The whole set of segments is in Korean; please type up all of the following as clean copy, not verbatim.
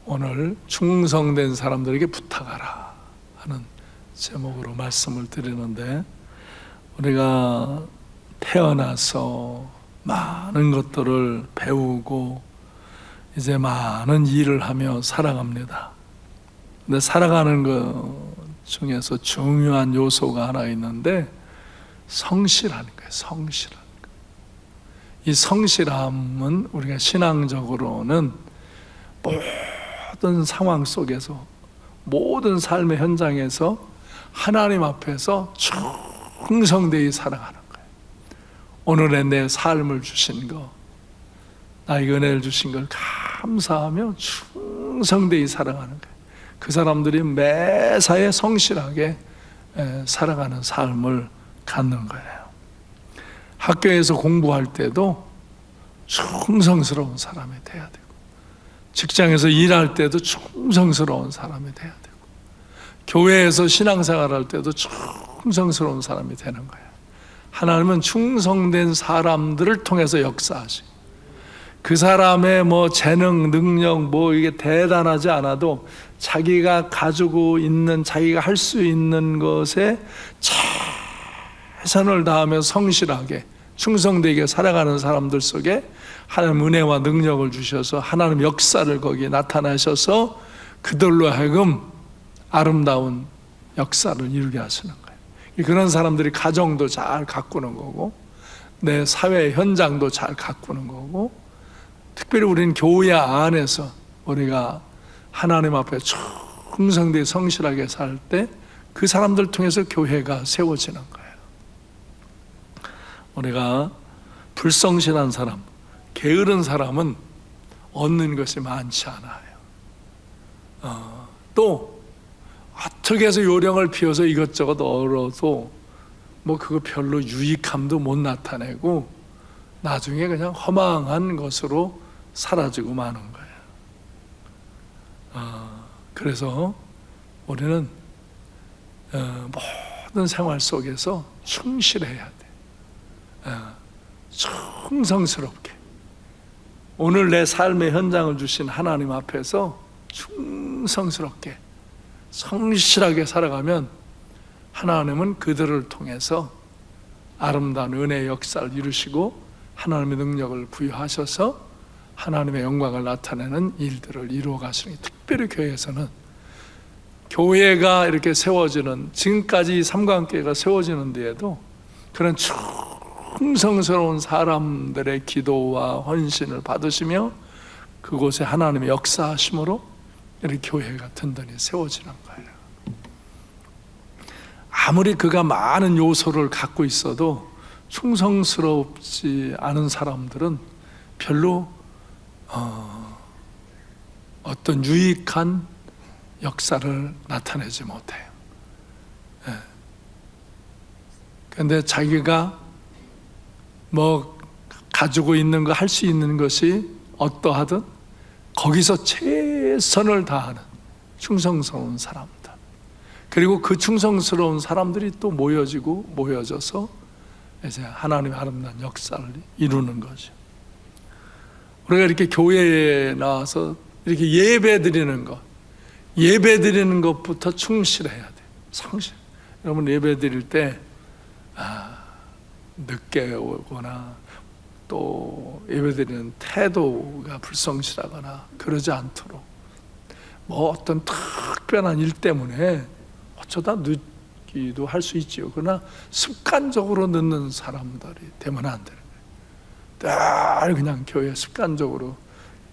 오늘 충성된 사람들에게 부탁하라 하는 제목으로 말씀을 드리는데, 우리가 태어나서 많은 것들을 배우고 이제 많은 일을 하며 살아갑니다. 근데 살아가는 것 중에서 중요한 요소가 하나 있는데 성실하는 거예요. 성실하는 거. 이 성실함은 우리가 신앙적으로는 모든 상황 속에서, 모든 삶의 현장에서 하나님 앞에서 충성되이 살아가는 거예요. 오늘의 내 삶을 주신 거, 나에게 은혜를 주신 걸 감사하며 충성되이 살아가는 거예요. 그 사람들이 매사에 성실하게 살아가는 삶을 갖는 거예요. 학교에서 공부할 때도 충성스러운 사람이 돼야 되고, 직장에서 일할 때도 충성스러운 사람이 돼야 되고, 교회에서 신앙생활 할 때도 충성스러운 사람이 되는 거예요. 하나님은 충성된 사람들을 통해서 역사하시고, 그 사람의 재능, 능력 이게 대단하지 않아도 자기가 가지고 있는, 자기가 할 수 있는 것에 최선을 다하며 성실하게 충성되게 살아가는 사람들 속에 하나님 은혜와 능력을 주셔서 하나님 역사를 거기에 나타나셔서 그들로 하여금 아름다운 역사를 이루게 하시는 거예요. 그런 사람들이 가정도 잘 가꾸는 거고, 내 사회 현장도 잘 가꾸는 거고, 특별히 우리는 교회 안에서 우리가 하나님 앞에 충성되게 성실하게 살 때 그 사람들 통해서 교회가 세워지는 거예요. 우리가 불성실한 사람, 게으른 사람은 얻는 것이 많지 않아요. 또 어떻게 해서 요령을 피워서 이것저것 얻어도 그거 별로 유익함도 못 나타내고 나중에 그냥 허망한 것으로 사라지고 마는 거예요. 그래서 우리는 모든 생활 속에서 충실해야 돼. 충성스럽게 오늘 내 삶의 현장을 주신 하나님 앞에서 충성스럽게 성실하게 살아가면 하나님은 그들을 통해서 아름다운 은혜의 역사를 이루시고 하나님의 능력을 부여하셔서 하나님의 영광을 나타내는 일들을 이루어 가시는, 특별히 교회에서는 교회가 이렇게 세워지는, 지금까지 삼관교회가 세워지는 데에도 그런 충성스러운 사람들의 기도와 헌신을 받으시며 그곳에 하나님의 역사하심으로 이렇게 교회가 든든히 세워지는 거예요. 아무리 그가 많은 요소를 갖고 있어도 충성스럽지 않은 사람들은 별로 어떤 유익한 역사를 나타내지 못해요. 그런데 자기가 가지고 있는 거, 할 수 있는 것이 어떠하든 거기서 최선을 다하는 충성스러운 사람들, 그리고 그 충성스러운 사람들이 또 모여져서 이제 하나님의 아름다운 역사를 이루는 거죠. 우리가 이렇게 교회에 나와서 이렇게 예배드리는 것부터 충실해야 돼요. 성실. 여러분 예배드릴 때 늦게 오거나 또 예배드리는 태도가 불성실하거나 그러지 않도록, 어떤 특별한 일 때문에 어쩌다 늦기도 할 수 있지요. 그러나 습관적으로 늦는 사람들이 되면 안 되는 거예요. 늘 그냥 교회에 습관적으로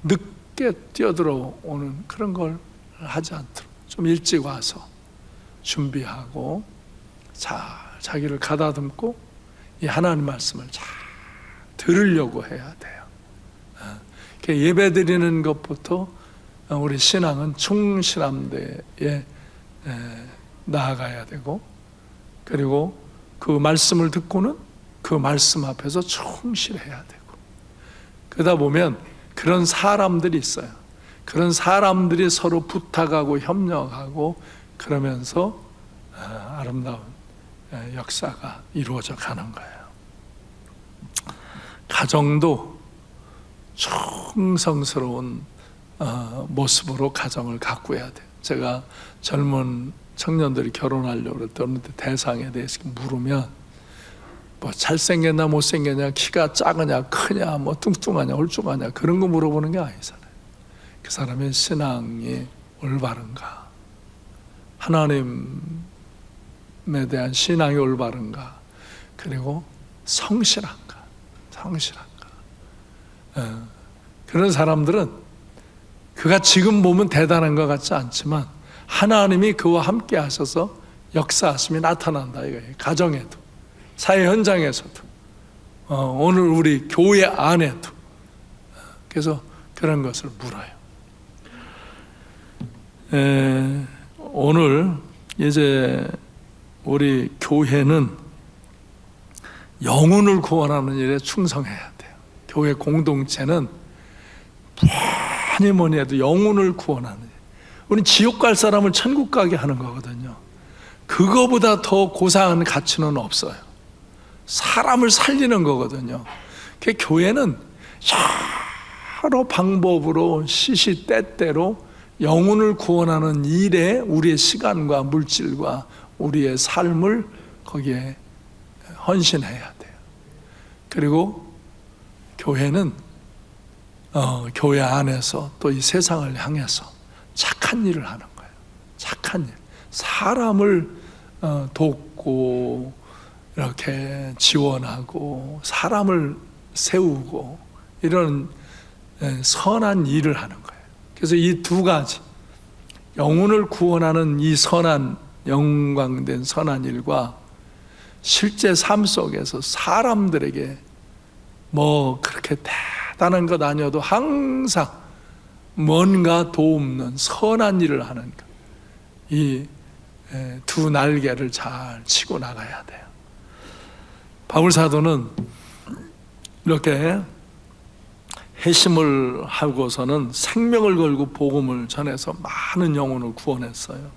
늦게 뛰어들어오는 그런 걸 하지 않도록 좀 일찍 와서 준비하고 잘 자기를 가다듬고 이 하나님 말씀을 잘 들으려고 해야 돼요. 예배 드리는 것부터 우리 신앙은 충실함대에 나아가야 되고, 그리고 그 말씀을 듣고는 그 말씀 앞에서 충실해야 되고, 그러다 보면 그런 사람들이 있어요. 그런 사람들이 서로 부탁하고 협력하고 그러면서 아름다운 역사가 이루어져 가는 거예요. 가정도 충성스러운 모습으로 가정을 가꾸어야 돼요. 제가 젊은 청년들이 결혼하려고 그랬는데 대상에 대해서 물으면 뭐 잘생겼나 못생겼냐, 키가 작으냐 크냐, 뭐 뚱뚱하냐 홀쭉하냐 그런 거 물어보는 게 아니잖아요. 그 사람의 신앙이 올바른가, 하나님에 대한 신앙이 올바른가, 그리고 성실한가. 그런 사람들은 그가 지금 보면 대단한 것 같지 않지만 하나님이 그와 함께 하셔서 역사하심이 나타난다 이거예요. 가정에도, 사회 현장에서도, 오늘 우리 교회 안에도. 그래서 그런 것을 물어요. 오늘 이제 우리 교회는 영혼을 구원하는 일에 충성해야 돼요. 교회 공동체는 뭐니 해도 영혼을 구원하는 일. 우리는 지옥 갈 사람을 천국 가게 하는 거거든요. 그거보다 더 고상한 가치는 없어요. 사람을 살리는 거거든요. 그 교회는 여러 방법으로 시시때때로 영혼을 구원하는 일에 우리의 시간과 물질과 우리의 삶을 거기에 헌신해야 돼요. 그리고 교회는 교회 안에서 또 이 세상을 향해서 착한 일을 하는 거예요. 착한 일. 사람을 돕고 이렇게 지원하고 사람을 세우고 이런 선한 일을 하는 거예요. 그래서 이 두 가지, 영혼을 구원하는 이 선한, 영광된 선한 일과 실제 삶 속에서 사람들에게 뭐 그렇게 대단한 것 아니어도 항상 뭔가 도움는 선한 일을 하는 것, 이 두 날개를 잘 치고 나가야 돼요. 바울 사도는 이렇게 회심을 하고서는 생명을 걸고 복음을 전해서 많은 영혼을 구원했어요.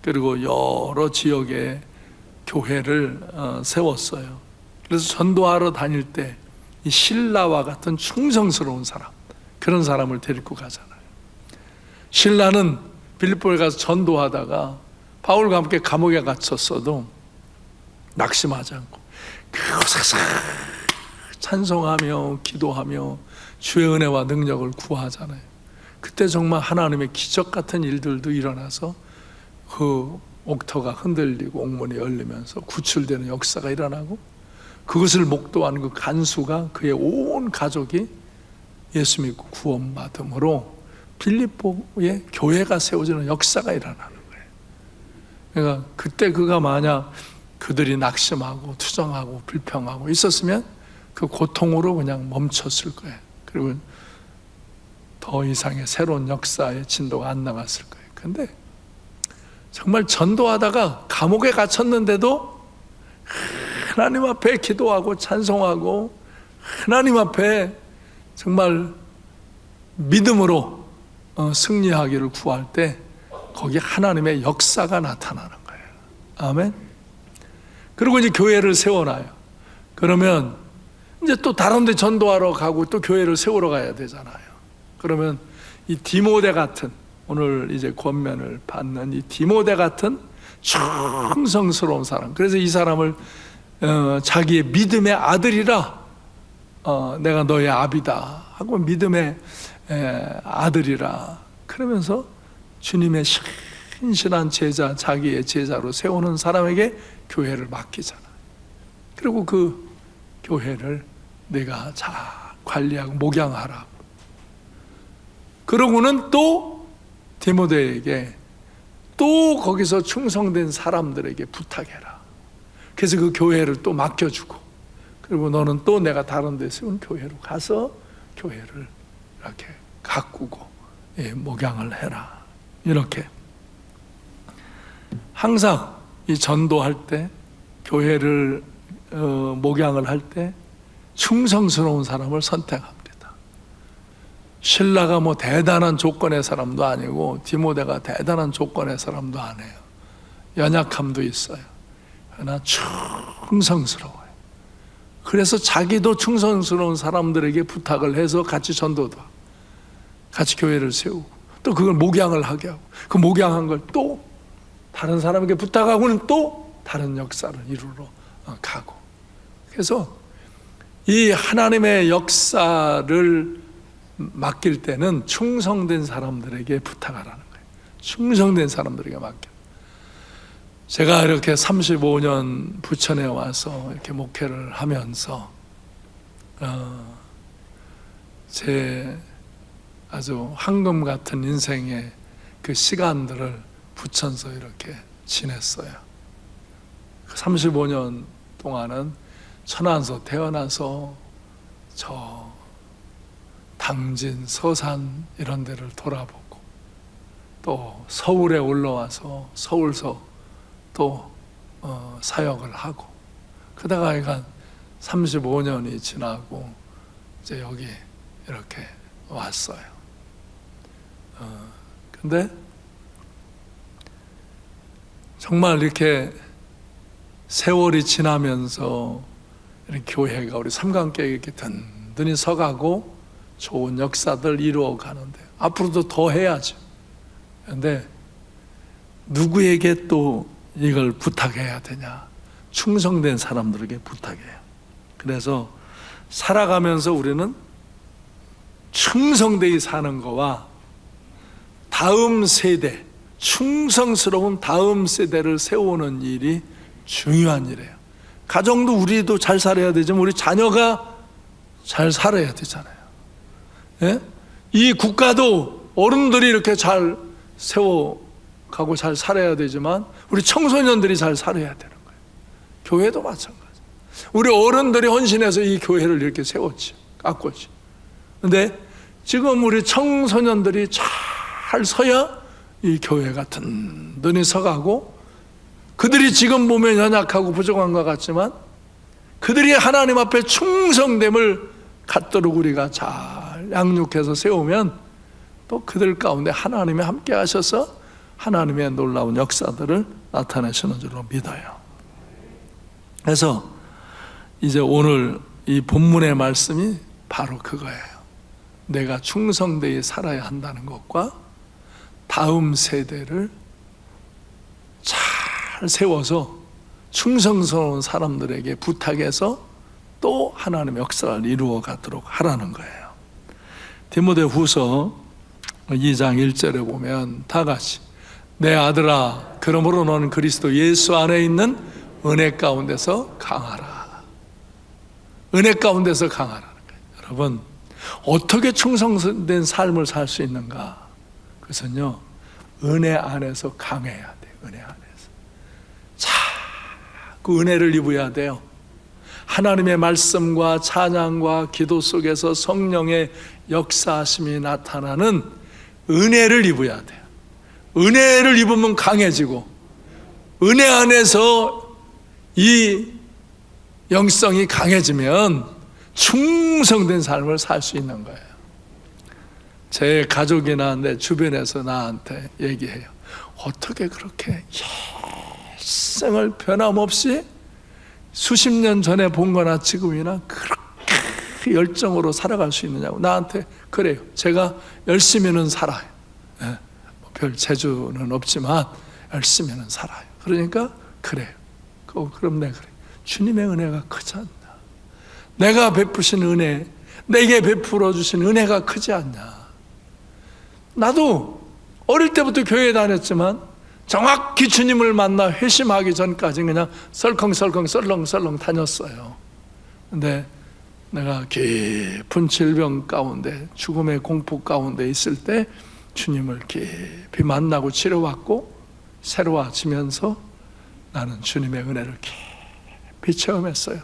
그리고 여러 지역에 교회를 세웠어요. 그래서 전도하러 다닐 때 이 신라와 같은 충성스러운 사람, 그런 사람을 데리고 가잖아요. 신라는 빌립보에 가서 전도하다가 바울과 함께 감옥에 갇혔어도 낙심하지 않고 그곳에서 찬송하며 기도하며 주의 은혜와 능력을 구하잖아요. 그때 정말 하나님의 기적 같은 일들도 일어나서 그 옥터가 흔들리고 옥문이 열리면서 구출되는 역사가 일어나고, 그것을 목도한 그 간수가 그의 온 가족이 예수 믿고 구원받음으로 빌립보에 교회가 세워지는 역사가 일어나는 거예요. 그러니까 그때 그가 만약 그들이 낙심하고 투정하고 불평하고 있었으면 그 고통으로 그냥 멈췄을 거예요. 그리고 더 이상의 새로운 역사의 진도가 안 나갔을 거예요. 근데 정말 전도하다가 감옥에 갇혔는데도 하나님 앞에 기도하고 찬송하고 하나님 앞에 정말 믿음으로 승리하기를 구할 때 거기 하나님의 역사가 나타나는 거예요. 아멘. 그리고 이제 교회를 세워놔요. 그러면 이제 또 다른 데 전도하러 가고 또 교회를 세우러 가야 되잖아요. 그러면 이 디모데 같은, 오늘 이제 권면을 받는 이 디모데 같은 충성스러운 사람, 그래서 이 사람을 자기의 믿음의 아들이라, 내가 너의 아비다 하고 믿음의 아들이라 그러면서 주님의 신실한 제자, 자기의 제자로 세우는 사람에게 교회를 맡기잖아요. 그리고 그 교회를 내가 잘 관리하고 목양하라고. 그러고는 또 디모데에게 또 거기서 충성된 사람들에게 부탁해라. 그래서 그 교회를 또 맡겨주고, 그리고 너는 또 내가 다른 데 세운 교회로 가서 교회를 이렇게 가꾸고 목양을 해라. 이렇게 항상 이 전도할 때, 교회를 목양을 할 때 충성스러운 사람을 선택합니다. 신라가 뭐 대단한 조건의 사람도 아니고 디모데가 대단한 조건의 사람도 아니에요. 연약함도 있어요. 그러나 충성스러워요. 그래서 자기도 충성스러운 사람들에게 부탁을 해서 같이 전도도 하고, 같이 교회를 세우고 또 그걸 목양을 하게 하고 그 목양한 걸 또 다른 사람에게 부탁하고는 또 다른 역사를 이루러 가고, 그래서 이 하나님의 역사를 맡길 때는 충성된 사람들에게 부탁하라는 거예요. 충성된 사람들에게 맡겨. 제가 이렇게 35년 부천에 와서 이렇게 목회를 하면서 제 아주 황금 같은 인생의 그 시간들을 부천서 이렇게 지냈어요. 35년 동안은 천안서 태어나서 저 당진, 서산 이런 데를 돌아보고 또 서울에 올라와서 서울서 또 사역을 하고, 그러다가 약간 35년이 지나고 이제 여기 이렇게 왔어요. 근데 정말 이렇게 세월이 지나면서 이렇게 교회가 우리 삼강교회 이렇게 든든히 서가고 좋은 역사들 이루어 가는데 앞으로도 더 해야죠. 그런데 누구에게 또 이걸 부탁해야 되냐? 충성된 사람들에게 부탁해요. 그래서 살아가면서 우리는 충성되이 사는 거와 다음 세대, 충성스러운 다음 세대를 세우는 일이 중요한 일이에요. 가정도 우리도 잘 살아야 되지만 우리 자녀가 잘 살아야 되잖아요. 예? 이 국가도 어른들이 이렇게 잘 세워가고 잘 살아야 되지만 우리 청소년들이 잘 살아야 되는 거예요. 교회도 마찬가지. 우리 어른들이 헌신해서 이 교회를 이렇게 세웠지, 가꿨지. 근데 지금 우리 청소년들이 잘 서야 이 교회가 든든히 서가고, 그들이 지금 보면 연약하고 부족한 것 같지만 그들이 하나님 앞에 충성됨을 갖도록 우리가 잘 양육해서 세우면 또 그들 가운데 하나님이 함께 하셔서 하나님의 놀라운 역사들을 나타내시는 줄로 믿어요. 그래서 이제 오늘 이 본문의 말씀이 바로 그거예요. 내가 충성되이 살아야 한다는 것과 다음 세대를 잘 세워서 충성스러운 사람들에게 부탁해서 또 하나님의 역사를 이루어 가도록 하라는 거예요. 디모데후서 2장 1절에 보면 다 같이 내 아들아 그러므로 너는 그리스도 예수 안에 있는 은혜 가운데서 강하라. 은혜 가운데서 강하라는 거예요. 여러분, 어떻게 충성된 삶을 살 수 있는가? 그것은요, 은혜 안에서 강해야 돼요. 은혜 안에서 자꾸 은혜를 입어야 돼요. 하나님의 말씀과 찬양과 기도 속에서 성령의 역사하심이 나타나는 은혜를 입어야 돼요. 은혜를 입으면 강해지고, 은혜 안에서 이 영성이 강해지면 충성된 삶을 살 수 있는 거예요. 제 가족이나 내 주변에서 나한테 얘기해요. 어떻게 그렇게 일생을 변함없이 수십 년 전에 본 거나 지금이나 그렇게 열정으로 살아갈 수 있느냐고 나한테 그래요. 제가 열심히는 살아요. 별 재주는 없지만 열심히는 살아요. 그러니까 그래요. 그럼 내가 그래. 주님의 은혜가 크지 않나? 내가 베푸신 은혜, 내게 베풀어 주신 은혜가 크지 않냐? 나도 어릴 때부터 교회 다녔지만 정확히 주님을 만나 회심하기 전까지 그냥 썰컹 다녔어요. 근데 내가 깊은 질병 가운데, 죽음의 공포 가운데 있을 때 주님을 깊이 만나고 치료받고 새로워지면서 나는 주님의 은혜를 깊이 체험했어요.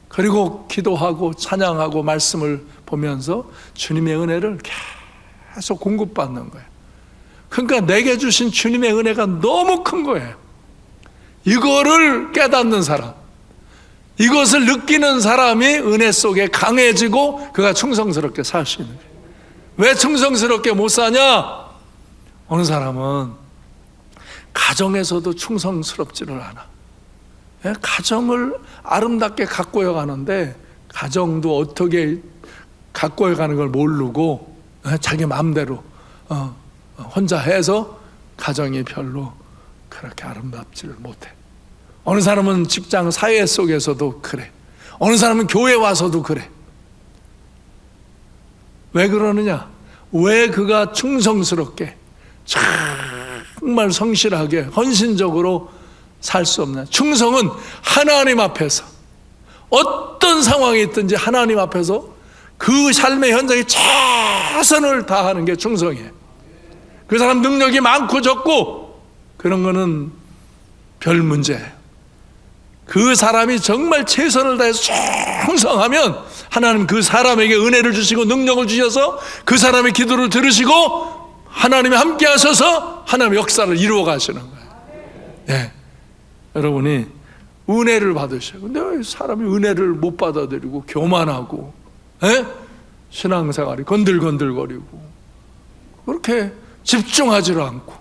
그리고 기도하고 찬양하고 말씀을 보면서 주님의 은혜를 계속 공급받는 거예요. 그러니까 내게 주신 주님의 은혜가 너무 큰 거예요. 이거를 깨닫는 사람, 이것을 느끼는 사람이 은혜 속에 강해지고 그가 충성스럽게 살 수 있는 거예요. 왜 충성스럽게 못 사냐? 어느 사람은 가정에서도 충성스럽지를 않아. 가정을 아름답게 가꿔야 가는데 가정도 어떻게 가꿔야 가는 걸 모르고 자기 마음대로 혼자 해서 가정이 별로 그렇게 아름답지를 못해. 어느 사람은 직장 사회 속에서도 그래. 어느 사람은 교회 와서도 그래. 왜 그러느냐? 왜 그가 충성스럽게 정말 성실하게 헌신적으로 살 수 없나? 충성은 하나님 앞에서 어떤 상황이 있든지 하나님 앞에서 그 삶의 현장에 최선을 다하는 게 충성이에요. 그 사람 능력이 많고 적고 그런 거는 별 문제예요. 그 사람이 정말 최선을 다해서 충성하면 하나님 그 사람에게 은혜를 주시고 능력을 주셔서 그 사람의 기도를 들으시고 하나님이 함께 하셔서 하나님의 역사를 이루어 가시는 거예요. 네. 여러분이 은혜를 받으셔요. 근데 왜 사람이 은혜를 못 받아들이고 교만하고 신앙생활이 건들건들거리고 그렇게 집중하지를 않고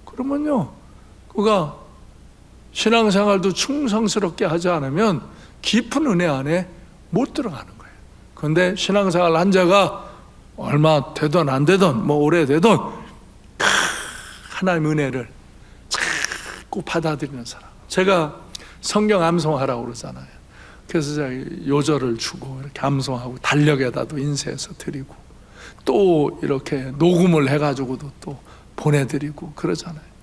그러면요, 그가 신앙생활도 충성스럽게 하지 않으면 깊은 은혜 안에 못 들어가는 거예요. 그런데 신앙생활 한 자가 얼마 되든 안 되든 뭐 오래 되든 하나님의 은혜를 자꾸 받아들이는 사람. 제가 성경 암송하라고 그러잖아요. 그래서 제가 요절을 주고 이렇게 암송하고 달력에다도 인쇄해서 드리고 또 이렇게 녹음을 해가지고도 또 보내드리고 그러잖아요.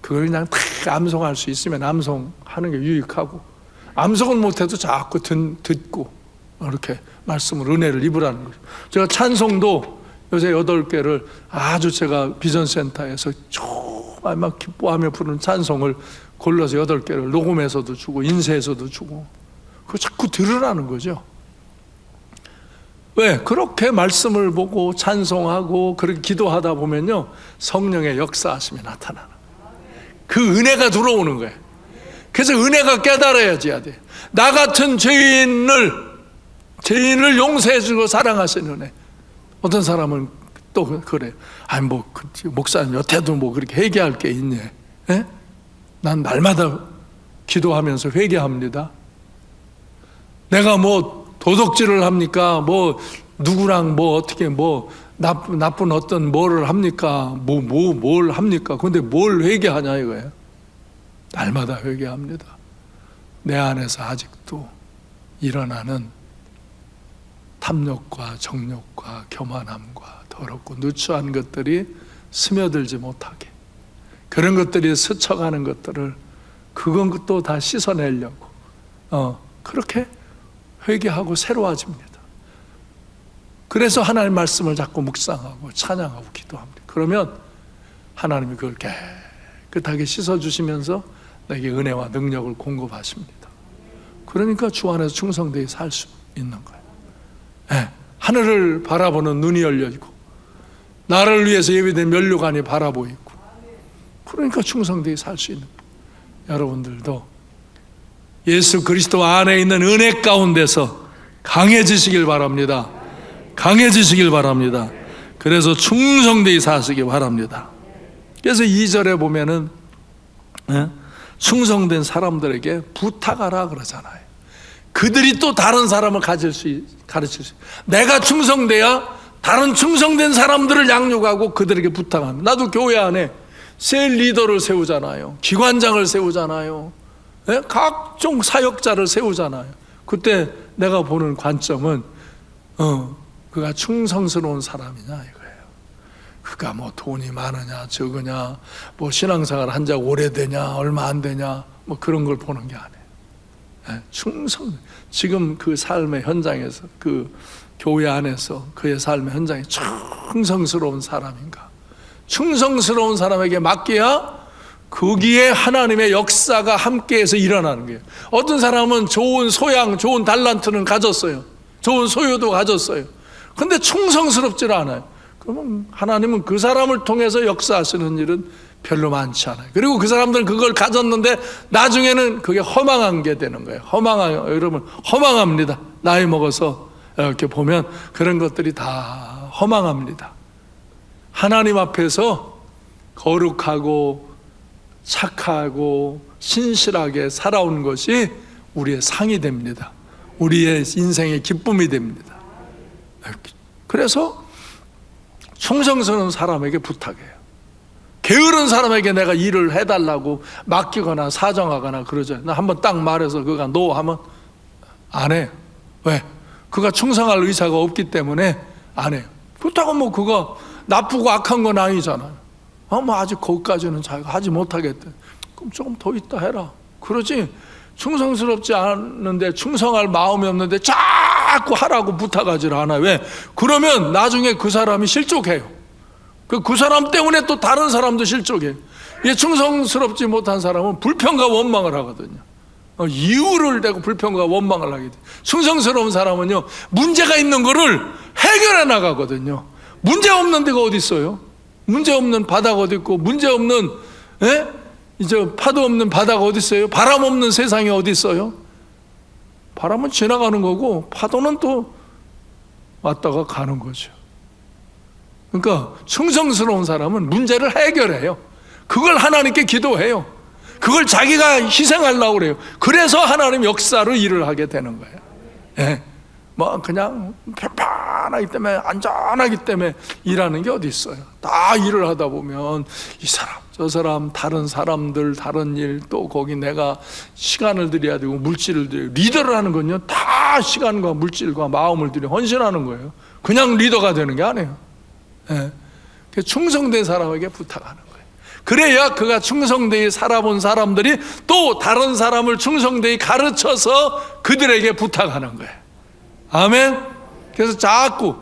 그걸 그냥 다 암송할 수 있으면 암송하는 게 유익하고, 암송은 못해도 자꾸 듣고 이렇게 말씀을 은혜를 입으라는 거죠. 제가 찬송도 요새 8개를 아주 제가 비전센터에서 정말 막 기뻐하며 부르는 찬송을 골라서 8개를 녹음해서도 주고 인쇄해서도 주고 그거 자꾸 들으라는 거죠. 왜? 그렇게 말씀을 보고 찬송하고 그렇게 기도하다 보면요, 성령의 역사하심이 나타나는 거예요. 그 은혜가 들어오는 거예요. 그래서 은혜가 깨달아야지 해야 돼. 나 같은 죄인을 용서해 주고 사랑하시는 은혜. 어떤 사람은 또 그래요. 아니 뭐 목사님 여태도 뭐 그렇게 회개할 게 있니? 예? 난 날마다 기도하면서 회개합니다. 내가 뭐 도덕질을 합니까? 뭐 누구랑 뭐 어떻게 뭐 나쁜 어떤 뭐를 합니까? 뭘 합니까? 근데 뭘 회개하냐 이거예요. 날마다 회개합니다. 내 안에서 아직도 일어나는 탐욕과 정욕과 교만함과 더럽고 누추한 것들이 스며들지 못하게, 그런 것들이 스쳐가는 것들을 그건 또 다 씻어내려고 그렇게 회개하고 새로워집니다. 그래서 하나님 말씀을 자꾸 묵상하고 찬양하고 기도합니다. 그러면 하나님이 그걸 깨끗하게 씻어주시면서 내게 은혜와 능력을 공급하십니다. 그러니까 주 안에서 충성되게 살 수 있는 거예요. 네. 하늘을 바라보는 눈이 열려있고 나를 위해서 예비된 면류관이 바라보이고, 그러니까 충성되게 살 수 있는 거예요. 여러분들도 예수 그리스도 안에 있는 은혜 가운데서 강해지시길 바랍니다. 강해지시길 바랍니다. 그래서 충성되게 사시길 바랍니다. 그래서 2절에 보면은 충성된 사람들에게 부탁하라 그러잖아요. 그들이 또 다른 사람을 가르칠 수 내가 충성돼야 다른 충성된 사람들을 양육하고 그들에게 부탁합니다. 나도 교회 안에 셀 리더를 세우잖아요. 기관장을 세우잖아요. 각종 사역자를 세우잖아요. 그때 내가 보는 관점은 그가 충성스러운 사람이냐 이거예요. 그가 뭐 돈이 많으냐 적으냐, 뭐 신앙생활 한 지 오래되냐 얼마 안 되냐 뭐 그런 걸 보는 게 아니에요. 충성, 지금 그 삶의 현장에서, 그 교회 안에서 그의 삶의 현장에 충성스러운 사람인가, 충성스러운 사람에게 맡겨야 거기에 하나님의 역사가 함께해서 일어나는 거예요. 어떤 사람은 좋은 소양, 좋은 달란트는 가졌어요. 좋은 소유도 가졌어요. 근데 충성스럽지 않아요. 그러면 하나님은 그 사람을 통해서 역사하시는 일은 별로 많지 않아요. 그리고 그 사람들은 그걸 가졌는데 나중에는 그게 허망한 게 되는 거예요. 여러분 허망합니다. 나이 먹어서 이렇게 보면 그런 것들이 다 허망합니다. 하나님 앞에서 거룩하고 착하고 신실하게 살아온 것이 우리의 상이 됩니다. 우리의 인생의 기쁨이 됩니다. 그래서 충성스러운 사람에게 부탁해요. 게으른 사람에게 내가 일을 해달라고 맡기거나 사정하거나 그러죠. 나 한번 딱 말해서 그가 노 하면 안 해요. 왜? 그가 충성할 의사가 없기 때문에 안 해요. 그렇다고 뭐 그가 나쁘고 악한 건 아니잖아요. 뭐 아직 거기까지는 자기가 하지 못하겠대. 그럼 조금 더 있다 해라. 그러지. 충성스럽지 않은데, 충성할 마음이 없는데 자꾸 하라고 부탁하지 않아요. 왜? 그러면 나중에 그 사람이 실족해요. 그 사람 때문에 또 다른 사람도 실족해요. 충성스럽지 못한 사람은 불평과 원망을 하거든요. 이유를 대고 불평과 원망을 하게 돼요. 충성스러운 사람은요, 문제가 있는 거를 해결해 나가거든요. 문제 없는 데가 어디 있어요? 문제 없는 바다가 어디 있고, 문제 없는 이제 파도 없는 바다가 어디 있어요? 바람 없는 세상이 어디 있어요? 바람은 지나가는 거고 파도는 또 왔다가 가는 거죠. 그러니까 충성스러운 사람은 문제를 해결해요. 그걸 하나님께 기도해요. 그걸 자기가 희생하려고 그래요. 그래서 하나님 역사로 일을 하게 되는 거예요. 예. 뭐 그냥 편안하기 때문에, 안전하기 때문에 일하는 게 어디 있어요. 다 일을 하다 보면 이 사람 저 사람, 다른 사람들, 다른 일, 또 거기 내가 시간을 들여야 되고 물질을 들여야 되고, 리더를 하는 건요 다 시간과 물질과 마음을 들여 헌신하는 거예요. 그냥 리더가 되는 게 아니에요. 예. 충성된 사람에게 부탁하는 거예요. 그래야 그가 충성되게 살아본 사람들이 또 다른 사람을 충성되게 가르쳐서 그들에게 부탁하는 거예요. 아멘. 그래서 자꾸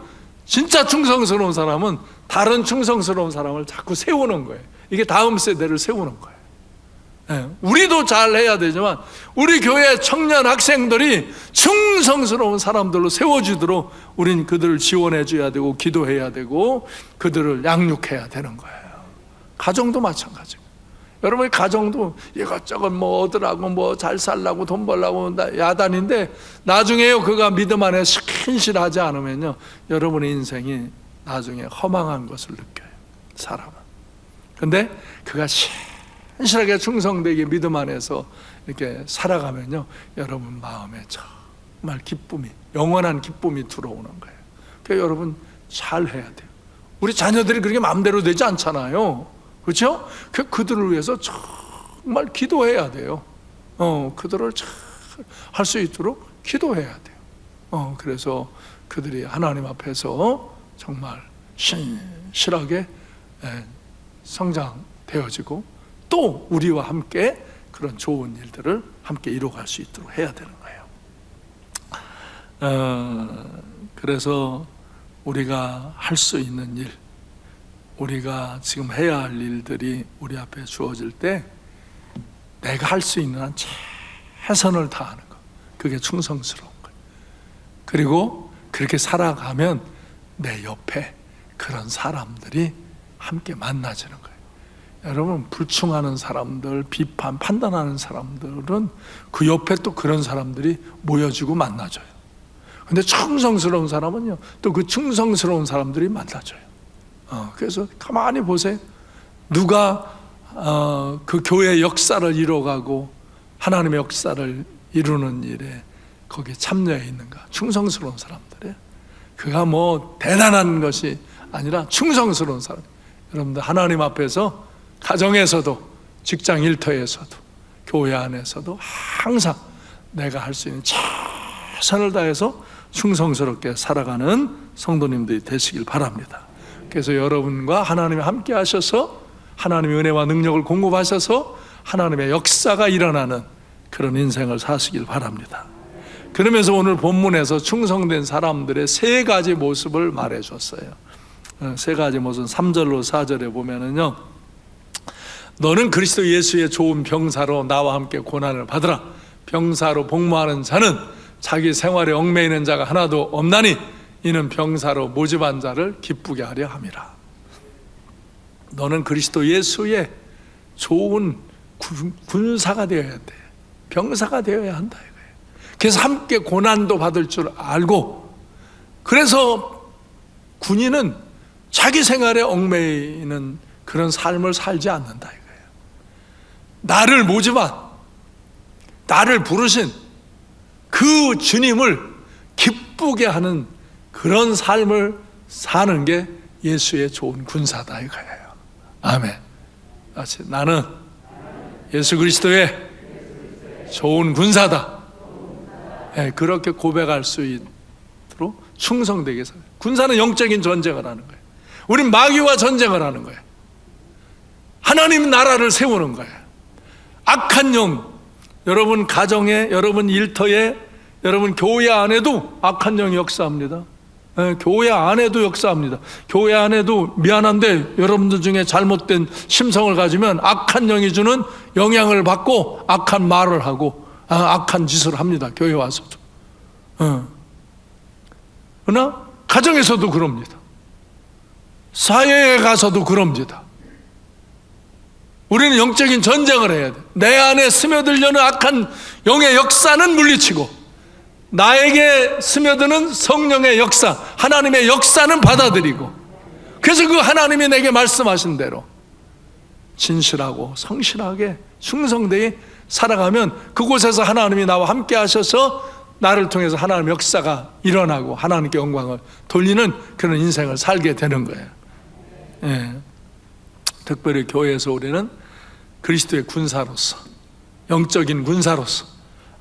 진짜 충성스러운 사람은 다른 충성스러운 사람을 자꾸 세우는 거예요. 이게 다음 세대를 세우는 거예요. 네, 우리도 잘 해야 되지만 우리 교회 청년 학생들이 충성스러운 사람들로 세워지도록 우린 그들을 지원해 줘야 되고 기도해야 되고 그들을 양육해야 되는 거예요. 가정도 마찬가지고, 여러분의 가정도 이것저것 뭐 얻으라고 뭐 잘 살라고 돈 벌라고 야단인데 나중에요 그가 믿음 안에 신실하지 않으면요 여러분의 인생이 나중에 허망한 것을 느껴요. 사람은. 근데 그가 신실하게 충성되게 믿음 안에서 이렇게 살아가면요 여러분 마음에 정말 기쁨이, 영원한 기쁨이 들어오는 거예요. 그러니까 여러분 잘 해야 돼요. 우리 자녀들이 그렇게 마음대로 되지 않잖아요. 그렇죠? 그들을 위해서 정말 기도해야 돼요. 그들을 잘 할 수 있도록 기도해야 돼요. 그래서 그들이 하나님 앞에서 정말 신실하게 성장되어지고 또 우리와 함께 그런 좋은 일들을 함께 이루어갈 수 있도록 해야 되는 거예요. 그래서 우리가 할 수 있는 일, 우리가 지금 해야 할 일들이 우리 앞에 주어질 때 내가 할 수 있는 한 최선을 다하는 것, 그게 충성스러운 거예요. 그리고 그렇게 살아가면 내 옆에 그런 사람들이 함께 만나지는 거예요. 여러분, 불충하는 사람들, 비판, 판단하는 사람들은 그 옆에 또 그런 사람들이 모여지고 만나져요. 근데 충성스러운 사람은요 또 그 충성스러운 사람들이 만나져요. 그래서 가만히 보세요. 누가 그 교회의 역사를 이뤄가고 하나님의 역사를 이루는 일에 거기에 참여해 있는가? 충성스러운 사람들이에요. 그가 뭐 대단한 것이 아니라 충성스러운 사람. 여러분들 하나님 앞에서 가정에서도 직장 일터에서도 교회 안에서도 항상 내가 할 수 있는 최선을 다해서 충성스럽게 살아가는 성도님들이 되시길 바랍니다. 그래서 여러분과 하나님이 함께 하셔서 하나님의 은혜와 능력을 공급하셔서 하나님의 역사가 일어나는 그런 인생을 사시길 바랍니다. 그러면서 오늘 본문에서 충성된 사람들의 세 가지 모습을 말해 줬어요. 세 가지 모습은 3절로 4절에 보면은요, 너는 그리스도 예수의 좋은 병사로 나와 함께 고난을 받으라. 병사로 복무하는 자는 자기 생활에 얽매이는 자가 하나도 없나니 이는 병사로 모집한 자를 기쁘게 하려 함이라. 너는 그리스도 예수의 좋은 군사가 되어야 돼. 병사가 되어야 한다 이거예요. 그래서 함께 고난도 받을 줄 알고, 그래서 군인은 자기 생활에 얽매이는 그런 삶을 살지 않는다 이거예요. 나를 모집한, 나를 부르신 그 주님을 기쁘게 하는 그런 삶을 사는 게 예수의 좋은 군사다 이거예요. 아멘. 나는 예수 그리스도의 좋은 군사다. 네, 그렇게 고백할 수 있도록 충성되게 살아요. 군사는 영적인 전쟁을 하는 거예요. 우린 마귀와 전쟁을 하는 거예요. 하나님 나라를 세우는 거예요. 악한 영, 여러분 가정에, 여러분 일터에, 여러분 교회 안에도 악한 영이 역사합니다. 네, 교회 안에도 역사합니다. 교회 안에도 미안한데 여러분들 중에 잘못된 심성을 가지면 악한 영이 주는 영향을 받고 악한 말을 하고 악한 짓을 합니다. 교회 와서도. 그러나 가정에서도 그럽니다. 사회에 가서도 그럽니다. 우리는 영적인 전쟁을 해야 돼. 내 안에 스며들려는 악한 영의 역사는 물리치고 나에게 스며드는 성령의 역사, 하나님의 역사는 받아들이고, 그래서 그 하나님이 내게 말씀하신 대로 진실하고 성실하게 충성되게 살아가면 그곳에서 하나님이 나와 함께 하셔서 나를 통해서 하나님의 역사가 일어나고 하나님께 영광을 돌리는 그런 인생을 살게 되는 거예요. 예. 특별히 교회에서 우리는 그리스도의 군사로서, 영적인 군사로서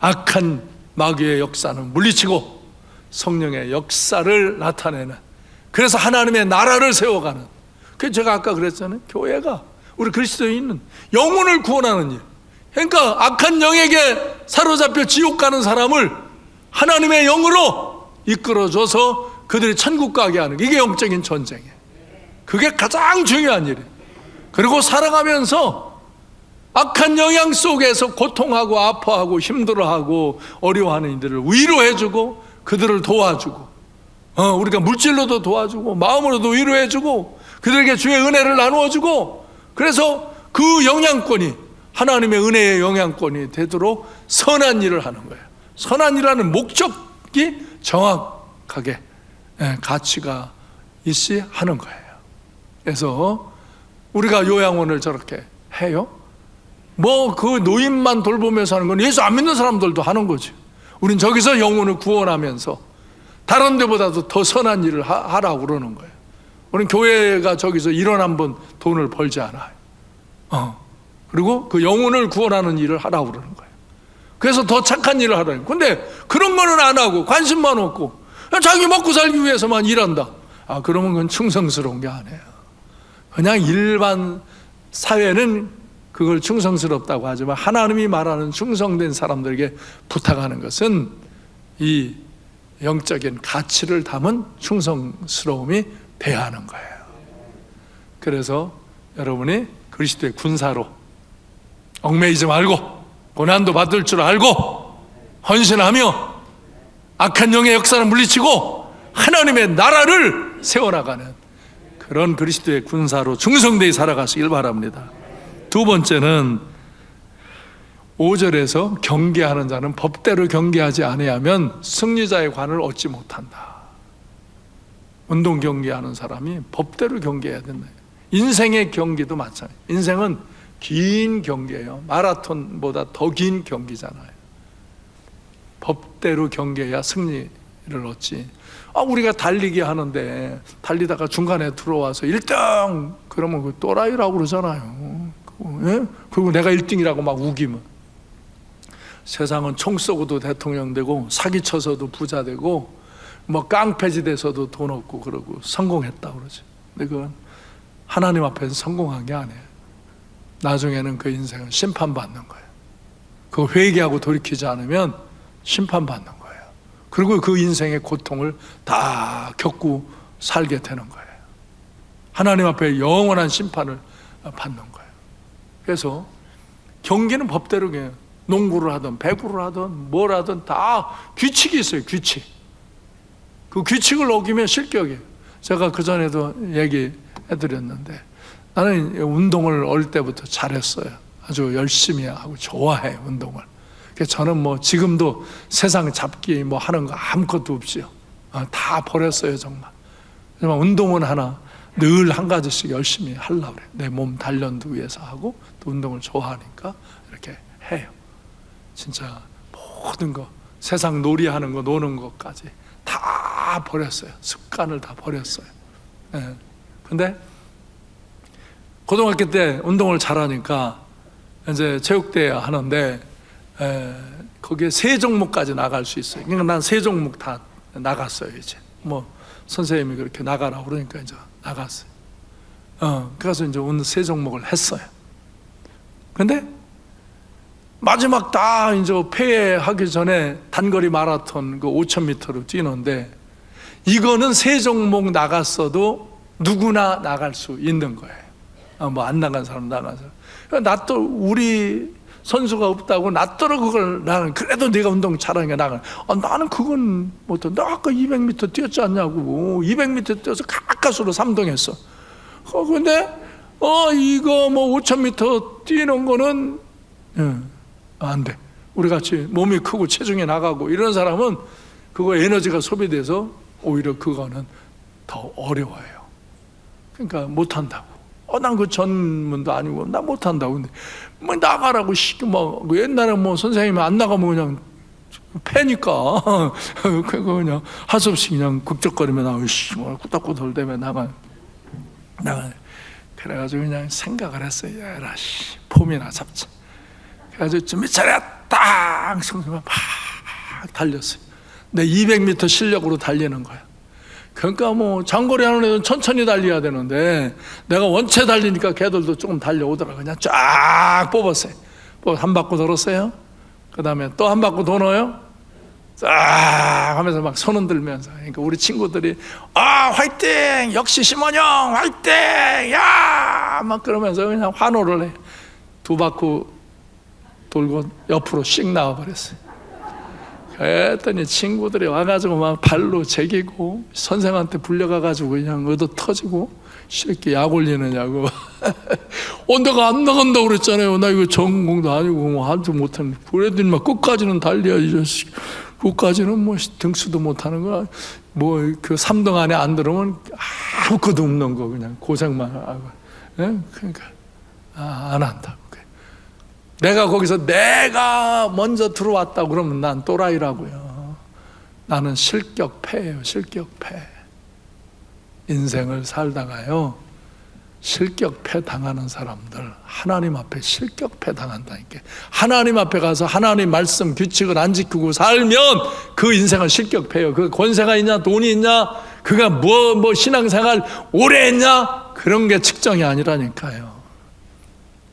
악한 마귀의 역사는 물리치고 성령의 역사를 나타내는, 그래서 하나님의 나라를 세워가는, 그래서 제가 아까 그랬잖아요. 교회가 우리 그리스도에 있는 영혼을 구원하는 일, 그러니까 악한 영에게 사로잡혀 지옥 가는 사람을 하나님의 영으로 이끌어줘서 그들이 천국 가게 하는, 이게 영적인 전쟁이에요. 그게 가장 중요한 일이에요. 그리고 살아가면서 악한 영향 속에서 고통하고 아파하고 힘들어하고 어려워하는 이들을 위로해주고 그들을 도와주고, 우리가 물질로도 도와주고 마음으로도 위로해주고 그들에게 주의 은혜를 나누어주고, 그래서 그 영향권이 하나님의 은혜의 영향권이 되도록 선한 일을 하는 거예요. 선한 일하는 목적이 정확하게 가치가 있이 하는 거예요. 그래서 우리가 요양원을 저렇게 해요. 뭐 그 노인만 돌보면서 하는 건 예수 안 믿는 사람들도 하는 거지. 우린 저기서 영혼을 구원하면서 다른 데보다도 더 선한 일을 하라고 그러는 거예요. 우린 교회가 저기서 1원 한 번 돈을 벌지 않아요. 그리고 그 영혼을 구원하는 일을 하라고 그러는 거예요. 그래서 더 착한 일을 하라는 거예요. 근데 그런 거는 안 하고 관심만 없고 자기 먹고 살기 위해서만 일한다. 그러면 그건 충성스러운 게 아니에요. 그냥 일반 사회는 그걸 충성스럽다고 하지만 하나님이 말하는 충성된 사람들에게 부탁하는 것은 이 영적인 가치를 담은 충성스러움이 돼야 하는 거예요. 그래서 여러분이 그리스도의 군사로 얽매이지 말고 고난도 받을 줄 알고 헌신하며 악한 영의 역사를 물리치고 하나님의 나라를 세워나가는 그런 그리스도의 군사로 충성되이 살아가시길 바랍니다. 두 번째는 5절에서 경계하는 자는 법대로 경계하지 아니하면 승리자의 관을 얻지 못한다. 운동 경계하는 사람이 법대로 경계해야 된다. 인생의 경기도 마찬가지예요. 인생은 긴 경기예요. 마라톤보다 더 긴 경기잖아요. 법대로 경계해야 승리를 얻지. 우리가 달리기 하는데 달리다가 중간에 들어와서 1등 그러면 그 또라이라고 그러잖아요. 예? 그리고 내가 1등이라고 막 우기면, 세상은 총 쏘고도 대통령 되고 사기쳐서도 부자 되고 뭐 깡패지 돼서도 돈 얻고 그러고 성공했다 그러지. 근데 그건 하나님 앞에서 성공한 게 아니에요. 나중에는 그 인생은 심판받는 거예요. 그거 회개하고 돌이키지 않으면 심판받는 거예요. 그리고 그 인생의 고통을 다 겪고 살게 되는 거예요. 하나님 앞에 영원한 심판을 받는 거예요. 그래서 경기는 법대로 농구를 하든 배구를 하든 뭘 하든 다 규칙이 있어요. 규칙. 그 규칙을 어기면 실격이에요. 제가 그전에도 얘기해드렸는데 나는 운동을 어릴 때부터 잘했어요. 아주 열심히 하고 좋아해요, 운동을. 그래서 저는 뭐 지금도 세상 잡기 뭐 하는 거 아무것도 없이요. 다 버렸어요, 정말. 하지만 운동은 하나 늘 한 가지씩 열심히 하려고 그래요. 내 몸 단련도 위해서 하고 또 운동을 좋아하니까 이렇게 해요. 진짜 모든 거, 세상 놀이하는 거, 노는 것까지 다 버렸어요. 습관을 다 버렸어요. 네. 근데 고등학교 때 운동을 잘하니까 이제 체육대회 하는데 거기에 3종목까지 나갈 수 있어요. 그러니까 난 3종목 다 나갔어요. 이제 뭐 선생님이 그렇게 나가라고 그러니까 이제 나갔어요. 그래서 이제 오늘 3종목을 했어요. 근데 마지막 다 이제 폐회하기 전에 단거리 마라톤 그 5,000m로 뛰는데 이거는 3종목 나갔어도 누구나 나갈 수 있는 거예요. 뭐 안 나간 사람 나가서 나 또 우리 선수가 없다고 나 또로 그걸 나는 그래도 네가 운동 잘하니까 나가. 나는 그건 못해. 나 아까 200m 뛰었지 않냐고. 200m 뛰어서 가까스로 3등했어. 근데 이거 뭐 5,000m 뛰는 거는 안 돼. 우리 같이 몸이 크고 체중이 나가고 이런 사람은 그거 에너지가 소비돼서 오히려 그거는 더 어려워요. 그러니까 못 한다고. 난 그 전문도 아니고 나 못 한다고. 근데 뭐 나가라고 뭐 옛날에 뭐 선생님이 안 나가면 그냥 패니까 그거 그냥 할 수 없이 그냥 국적거리며 나가고 뭐 꾸덕꾸덕대며 나가. 그래가지고 그냥 생각을 했어요. 야라 폼이나 잡자. 그래가지고 준비 잘했다. 막 달렸어요. 내 200m 실력으로 달리는 거야. 그러니까 뭐 장거리 하는 애들은 천천히 달려야 되는데 내가 원체 달리니까 걔들도 조금 달려오더라. 그냥 쫙 뽑았어요. 한 바퀴 돌았어요. 그 다음에 또 한 바퀴 도너요. 쫙 하면서 막 손 흔들면서. 그러니까 우리 친구들이 화이팅! 역시 심원영 화이팅! 야! 막 그러면서 그냥 환호를 해. 2바퀴 돌고 옆으로 씩 나와버렸어요. 그랬더니 친구들이 와가지고 막 발로 제기고 선생한테 불려가가지고 그냥 얻어 터지고 새끼 약 올리느냐고. 내가 안 나간다고 그랬잖아요. 나 이거 전공도 아니고 뭐 하지도 못하는. 그래도 막 끝까지는 달려 이 자식. 끝까지는 뭐 등수도 못하는 거야. 뭐 그 3등 안에 안 들어오면 아무것도 없는 거 그냥 고생만 하고. 그러니까 안 한다고. 내가 거기서 내가 먼저 들어왔다고 그러면 난 또라이라고요. 나는 실격패예요. 실격패. 인생을 살다가요 실격패 당하는 사람들 하나님 앞에 실격패 당한다니까. 하나님 앞에 가서 하나님 말씀 규칙을 안 지키고 살면 그 인생은 실격패예요. 그 권세가 있냐 돈이 있냐 그가 뭐 신앙생활 오래 했냐 그런 게 측정이 아니라니까요.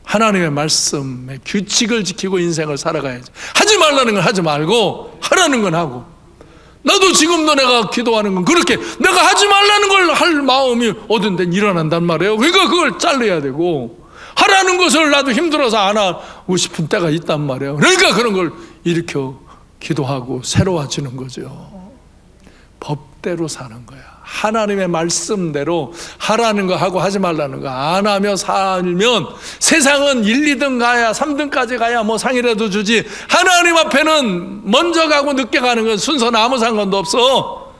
하나님의 말씀의 규칙을 지키고 인생을 살아가야지. 하지 말라는 건 하지 말고 하라는 건 하고. 나도 지금도 내가 기도하는 건 그렇게 내가 하지 말라는 걸 할 마음이 어딘데 일어난단 말이에요. 그러니까 그걸 잘라야 되고 하라는 것을 나도 힘들어서 안 하고 싶은 때가 있단 말이에요. 그러니까 그런 걸 일으켜 기도하고 새로워지는 거죠. 법대로 사는 거야. 하나님의 말씀대로 하라는 거 하고 하지 말라는 거 안 하며 살면 세상은 1, 2등 가야 3등까지 가야 뭐 상이라도 주지 하나님 앞에는 먼저 가고 늦게 가는 건 순서는 아무 상관도 없어.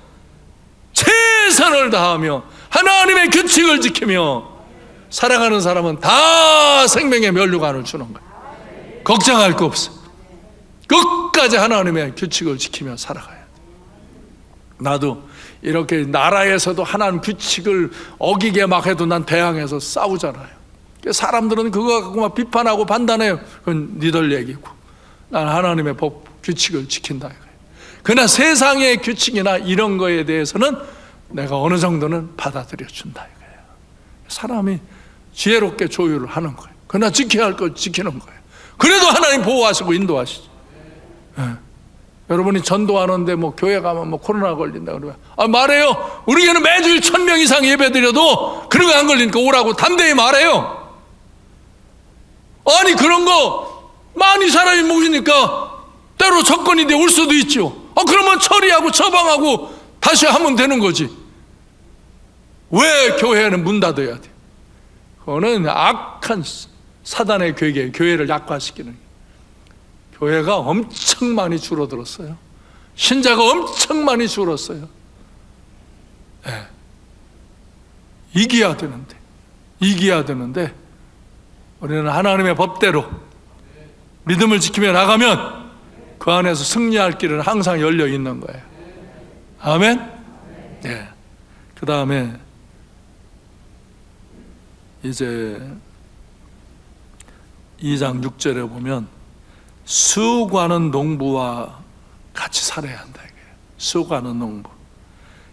최선을 다하며 하나님의 규칙을 지키며 살아가는 사람은 다 생명의 면류관을 주는 거야. 걱정할 거 없어. 끝까지 하나님의 규칙을 지키며 살아가야 돼. 나도 이렇게 나라에서도 하나님 규칙을 어기게 막 해도 난 대항해서 싸우잖아요. 사람들은 그거 갖고 막 비판하고 판단해요. 그건 니들 얘기고 난 하나님의 법 규칙을 지킨다 이거예요. 그러나 세상의 규칙이나 이런 거에 대해서는 내가 어느 정도는 받아들여 준다 이거예요. 사람이 지혜롭게 조율을 하는 거예요. 그러나 지켜야 할 걸 지키는 거예요. 그래도 하나님 보호하시고 인도하시죠. 여러분이 전도하는데 뭐 교회 가면 뭐 코로나 걸린다 그러면 말해요. 우리 교회는 매주일 1,000명 이상 예배드려도 그런 거 안 걸리니까 오라고 담대히 말해요. 아니 그런 거 많이 사람이 모이니까 때로 접근이 돼 올 수도 있죠. 그러면 처리하고 처방하고 다시 하면 되는 거지. 왜 교회는 문 닫아야 돼? 그거는 악한 사단의 괴계예요. 교회를 약화시키는. 교회가 엄청 많이 줄어들었어요. 신자가 엄청 많이 줄었어요. 네. 이겨야 되는데 우리는 하나님의 법대로 믿음을 지키며 나가면 그 안에서 승리할 길은 항상 열려 있는 거예요. 아멘? 네. 그 다음에 이제 2장 6절에 보면 수고하는 농부와 같이 살아야 한다 이거예요. 수고하는 농부.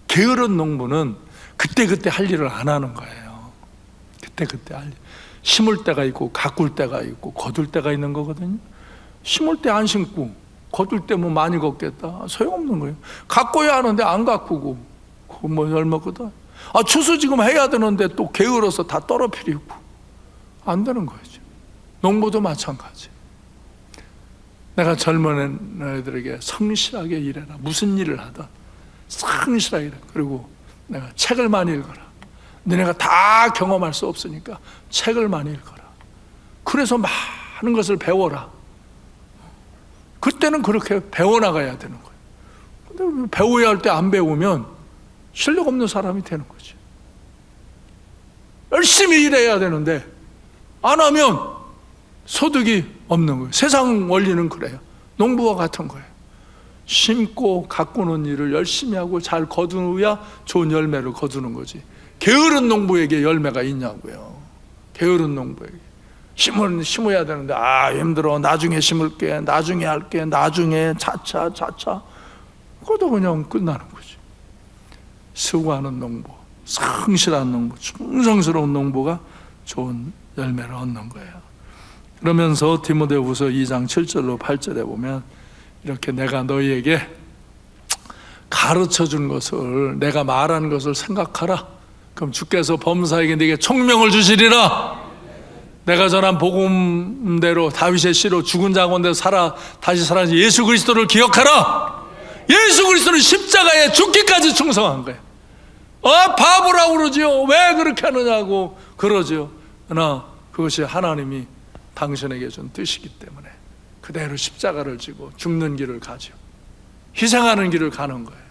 게으른 농부는 그때그때 할 일을 안 하는 거예요. 그때그때 할 일. 심을 때가 있고 가꿀 때가 있고 거둘 때가 있는 거거든요. 심을 때 안 심고 거둘 때 뭐 많이 걷겠다, 소용없는 거예요. 가꿔야 하는데 안 가꾸고 그거 뭐 열먹거든. 추수 지금 해야 되는데 또 게을러서 다 떨어뜨리고 안 되는 거죠. 농부도 마찬가지. 내가 젊은 애들에게 성실하게 일해라. 무슨 일을 하든 성실하게 일해라. 그리고 내가 책을 많이 읽어라. 너네가 다 경험할 수 없으니까 책을 많이 읽어라. 그래서 많은 것을 배워라. 그때는 그렇게 배워나가야 되는 거예요. 근데 배워야 할 때 안 배우면 실력 없는 사람이 되는 거죠. 열심히 일해야 되는데 안 하면 소득이 없는 거예요. 세상 원리는 그래요. 농부와 같은 거예요. 심고 가꾸는 일을 열심히 하고 잘 거두어야 좋은 열매를 거두는 거지. 게으른 농부에게 열매가 있냐고요. 게으른 농부에게. 심어야 되는데 힘들어. 나중에 심을게. 나중에 할게. 나중에 차차. 그것도 그냥 끝나는 거지. 수고하는 농부, 성실한 농부, 충성스러운 농부가 좋은 열매를 얻는 거예요. 그러면서 디모데후서 2장 7절로 8절에 보면 이렇게 내가 너희에게 가르쳐 준 것을, 내가 말한 것을 생각하라. 그럼 주께서 범사에게 네게 총명을 주시리라. 내가 전한 복음대로 다윗의 씨로 죽은 자 가운데 다시 살아난 예수 그리스도를 기억하라. 예수 그리스도는 십자가에 죽기까지 충성한 거예요. 바보라고 그러지요. 왜 그렇게 하느냐고 그러죠. 그러나 그것이 하나님이 당신에게 준 뜻이기 때문에 그대로 십자가를 지고 죽는 길을 가죠. 희생하는 길을 가는 거예요.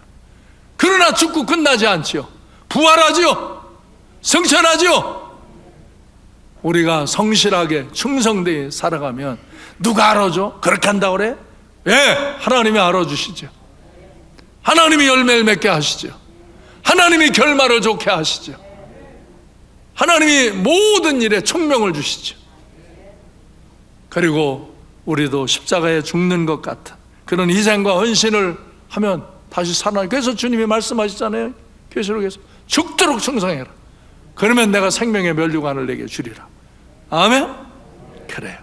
그러나 죽고 끝나지 않지요. 부활하지요. 승천하지요. 우리가 성실하게 충성되게 살아가면 누가 알아줘? 그렇게 한다고 그래? 하나님이 알아주시죠. 하나님이 열매를 맺게 하시죠. 하나님이 결말을 좋게 하시죠. 하나님이 모든 일에 총명을 주시죠. 그리고 우리도 십자가에 죽는 것 같은 그런 희생과 헌신을 하면 다시 살아나요. 그래서 주님이 말씀하시잖아요. 계시록에서 죽도록 충성해라. 그러면 내가 생명의 면류관을 내게 주리라. 아멘? 그래요.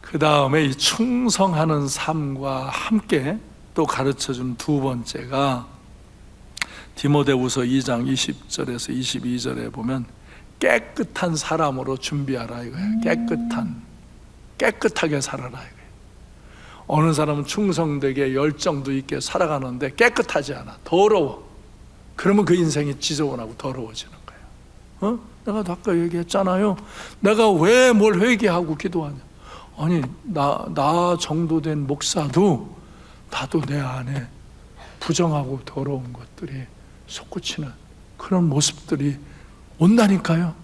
그 다음에 이 충성하는 삶과 함께 또 가르쳐준 두 번째가 디모데후서 2장 20절에서 22절에 보면 깨끗한 사람으로 준비하라 이거예요. 깨끗하게 살아라 이거예요. 어느 사람은 충성되게 열정도 있게 살아가는데 깨끗하지 않아. 더러워. 그러면 그 인생이 지저분하고 더러워지는 거예요. 내가 아까 얘기했잖아요. 내가 왜 뭘 회개하고 기도하냐. 아니 나 정도 된 목사도 나도 내 안에 부정하고 더러운 것들이 솟구치는 그런 모습들이 온다니까요.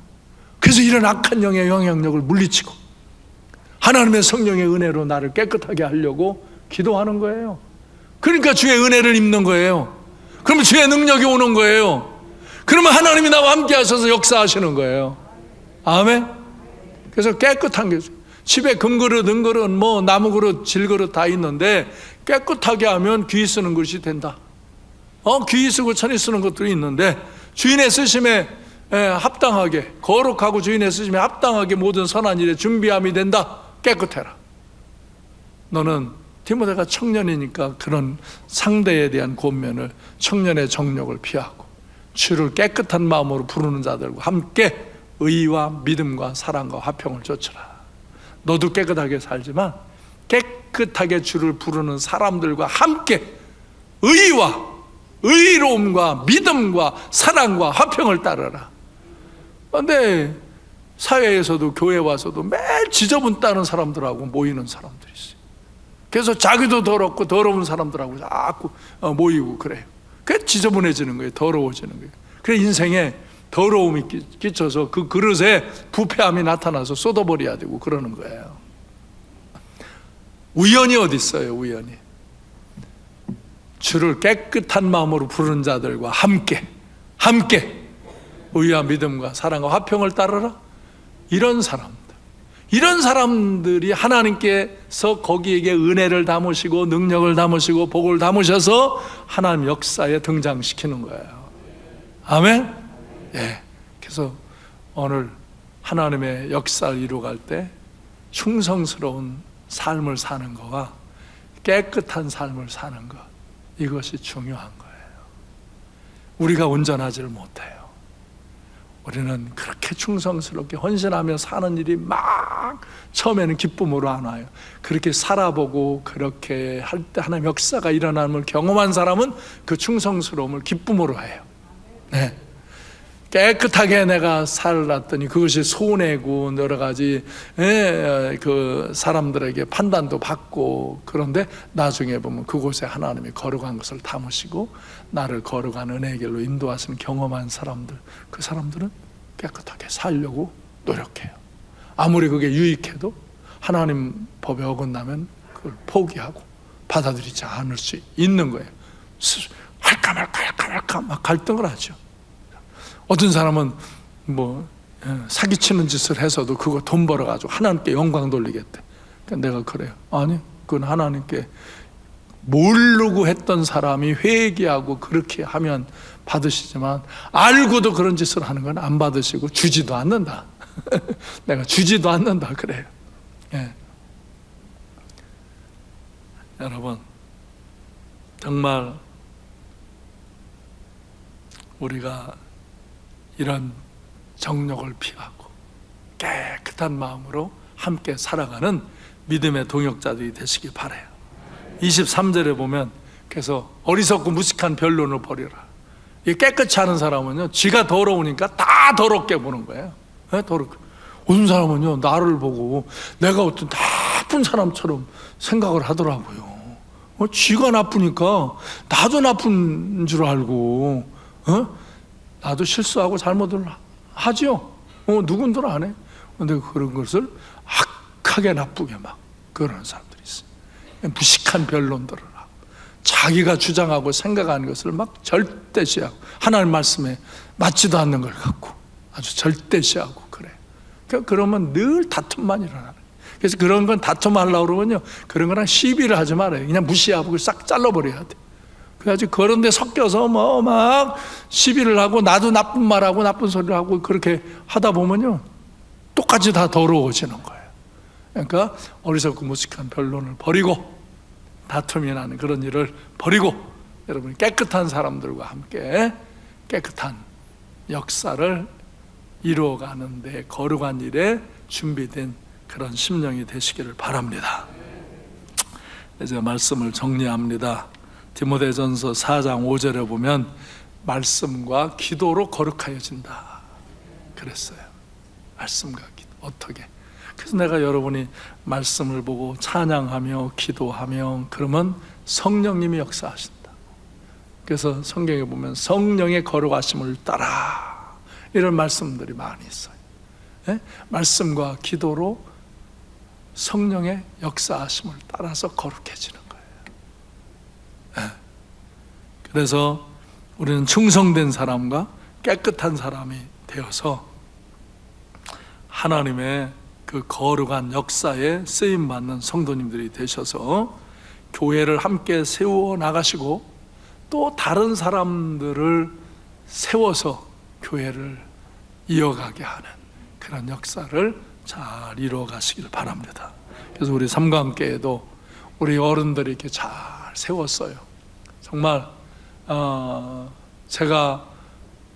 그래서 이런 악한 영의 영향력을 물리치고 하나님의 성령의 은혜로 나를 깨끗하게 하려고 기도하는 거예요. 그러니까 주의 은혜를 입는 거예요. 그러면 주의 능력이 오는 거예요. 그러면 하나님이 나와 함께 하셔서 역사하시는 거예요. 아멘. 그래서 깨끗한 게 집에 금그릇, 은그릇, 나무그릇, 질그릇 다 있는데 깨끗하게 하면 귀 쓰는 것이 된다. 귀 쓰고 천이 쓰는 것들이 있는데 주인의 쓰심에 합당하게, 거룩하고 주인의 쓰심에 합당하게 모든 선한 일에 준비함이 된다. 깨끗해라. 너는 디모데가 청년이니까 그런 상대에 대한 권면을, 청년의 정욕을 피하고 주를 깨끗한 마음으로 부르는 자들과 함께 의와 믿음과 사랑과 화평을 좇으라. 너도 깨끗하게 살지만 깨끗하게 주를 부르는 사람들과 함께 의와 의로움과 믿음과 사랑과 화평을 따르라. 그런데 사회에서도 교회 와서도 매일 지저분 따는 사람들하고 모이는 사람들이 있어요. 그래서 자기도 더럽고 더러운 사람들하고 자꾸 모이고 그래요. 그게 지저분해지는 거예요. 더러워지는 거예요. 그래 인생에 더러움이 끼쳐서 그 그릇에 부패함이 나타나서 쏟아버려야 되고 그러는 거예요. 우연이 어디 있어요. 우연이. 주를 깨끗한 마음으로 부르는 자들과 함께 의와 믿음과 사랑과 화평을 따르라. 이런 사람들이 하나님께서 거기에게 은혜를 담으시고 능력을 담으시고 복을 담으셔서 하나님 역사에 등장시키는 거예요. 아멘? 예. 그래서 오늘 하나님의 역사를 이루어갈 때 충성스러운 삶을 사는 거와 깨끗한 삶을 사는 것, 이것이 중요한 거예요. 우리가 온전하지를 못해요. 우리는 그렇게 충성스럽게 헌신하며 사는 일이 막 처음에는 기쁨으로 안 와요. 그렇게 살아보고 그렇게 할 때 하나님의 역사가 일어남을 경험한 사람은 그 충성스러움을 기쁨으로 해요. 네. 깨끗하게 내가 살았더니 그것이 손해고 여러 가지 그 사람들에게 판단도 받고, 그런데 나중에 보면 그곳에 하나님이 거룩한 것을 담으시고 나를 거룩한 은혜의 길로 인도하시는 경험한 사람들, 그 사람들은 깨끗하게 살려고 노력해요. 아무리 그게 유익해도 하나님 법에 어긋나면 그걸 포기하고 받아들이지 않을 수 있는 거예요. 할까 말까 막 갈등을 하죠. 어떤 사람은 사기치는 짓을 해서도 그거 돈 벌어가지고 하나님께 영광 돌리겠대. 그러니까 내가 그래요. 아니, 그건 하나님께 모르고 했던 사람이 회개하고 그렇게 하면 받으시지만 알고도 그런 짓을 하는 건 안 받으시고 주지도 않는다. 내가 주지도 않는다 그래요. 예. 여러분, 정말 우리가 이런 정욕을 피하고 깨끗한 마음으로 함께 살아가는 믿음의 동역자들이 되시길 바라요. 23절에 보면, 그래서 어리석고 무식한 변론을 버리라. 이 깨끗이 하는 사람은요, 지가 더러우니까 다 더럽게 보는 거예요. 네? 더럽게. 어떤 사람은요, 나를 보고 내가 어떤 나쁜 사람처럼 생각을 하더라고요. 지가 나쁘니까 나도 나쁜 줄 알고, 나도 실수하고 잘못을 하죠. 누군들 안 해. 근데 그런 것을 악하게 나쁘게 막 그러는 사람들이 있어요. 무식한 변론들을 하고 자기가 주장하고 생각하는 것을 막 절대시하고 하나님 말씀에 맞지도 않는 걸 갖고 아주 절대시하고 그래. 그러면 늘 다툼만 일어나는 거예요. 그래서 그런 건 다툼하려고 그러면요, 그런 거랑 시비를 하지 말아요. 그냥 무시하고 싹 잘라버려야 돼. 그래가지고 그런 데 섞여서 막 시비를 하고 나도 나쁜 말하고 나쁜 소리를 하고 그렇게 하다 보면요, 똑같이 다 더러워지는 거예요. 그러니까 어리석고 무식한 변론을 버리고 다툼이 나는 그런 일을 버리고 여러분이 깨끗한 사람들과 함께 깨끗한 역사를 이루어가는 데 거룩한 일에 준비된 그런 심령이 되시기를 바랍니다. 이제 말씀을 정리합니다. 디모데전서 4장 5절에 보면 말씀과 기도로 거룩하여진다 그랬어요. 말씀과 기도. 어떻게? 그래서 내가 여러분이 말씀을 보고 찬양하며 기도하며 그러면 성령님이 역사하신다. 그래서 성경에 보면 성령의 거룩하심을 따라 이런 말씀들이 많이 있어요. 네? 말씀과 기도로 성령의 역사하심을 따라서 거룩해지는 거예요. 네. 그래서 우리는 충성된 사람과 깨끗한 사람이 되어서 하나님의 그 거룩한 역사에 쓰임받는 성도님들이 되셔서 교회를 함께 세워 나가시고 또 다른 사람들을 세워서 교회를 이어가게 하는 그런 역사를 잘 이루어 가시길 바랍니다. 그래서 우리 삼관교회도 우리 어른들이 이렇게 잘 세웠어요. 정말 제가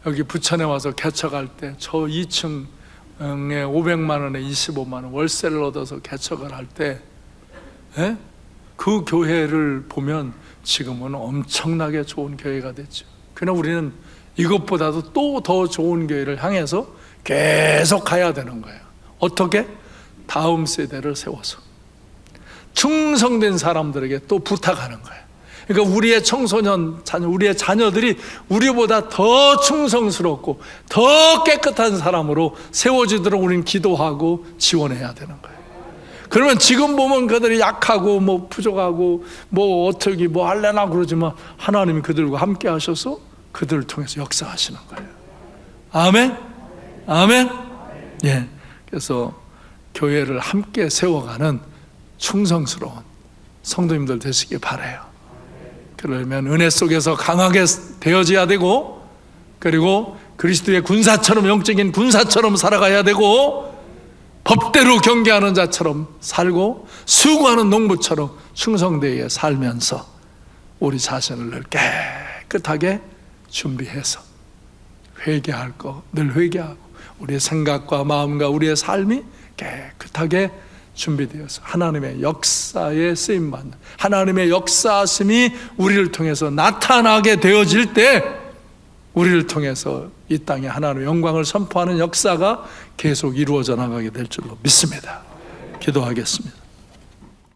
여기 부천에 와서 개척할 때 저 2층에 500만 원에 25만 원 월세를 얻어서 개척을 할 때 그 교회를 보면 지금은 엄청나게 좋은 교회가 됐죠. 그러나 우리는 이것보다도 또 더 좋은 교회를 향해서 계속 가야 되는 거예요. 어떻게? 다음 세대를 세워서 충성된 사람들에게 또 부탁하는 거예요. 그러니까 우리의 청소년 자녀, 우리의 자녀들이 우리보다 더 충성스럽고 더 깨끗한 사람으로 세워지도록 우리는 기도하고 지원해야 되는 거예요. 그러면 지금 보면 그들이 약하고 뭐 부족하고 뭐 어떻게 뭐 할래나 그러지만 하나님이 그들과 함께 하셔서 그들을 통해서 역사하시는 거예요. 아멘? 아멘? 예. 그래서 교회를 함께 세워가는 충성스러운 성도님들 되시길 바라요. 그러면 은혜 속에서 강하게 되어져야 되고, 그리고 그리스도의 군사처럼, 영적인 군사처럼 살아가야 되고, 법대로 경계하는 자처럼 살고, 수고하는 농부처럼 충성되게 살면서 우리 자신을 늘 깨끗하게 준비해서 회개할 거 늘 회개하고, 우리의 생각과 마음과 우리의 삶이 깨끗하게 준비되어서 하나님의 역사에 쓰임받는, 하나님의 역사하심이 우리를 통해서 나타나게 되어질 때, 우리를 통해서 이 땅에 하나님의 영광을 선포하는 역사가 계속 이루어져 나가게 될 줄로 믿습니다. 기도하겠습니다.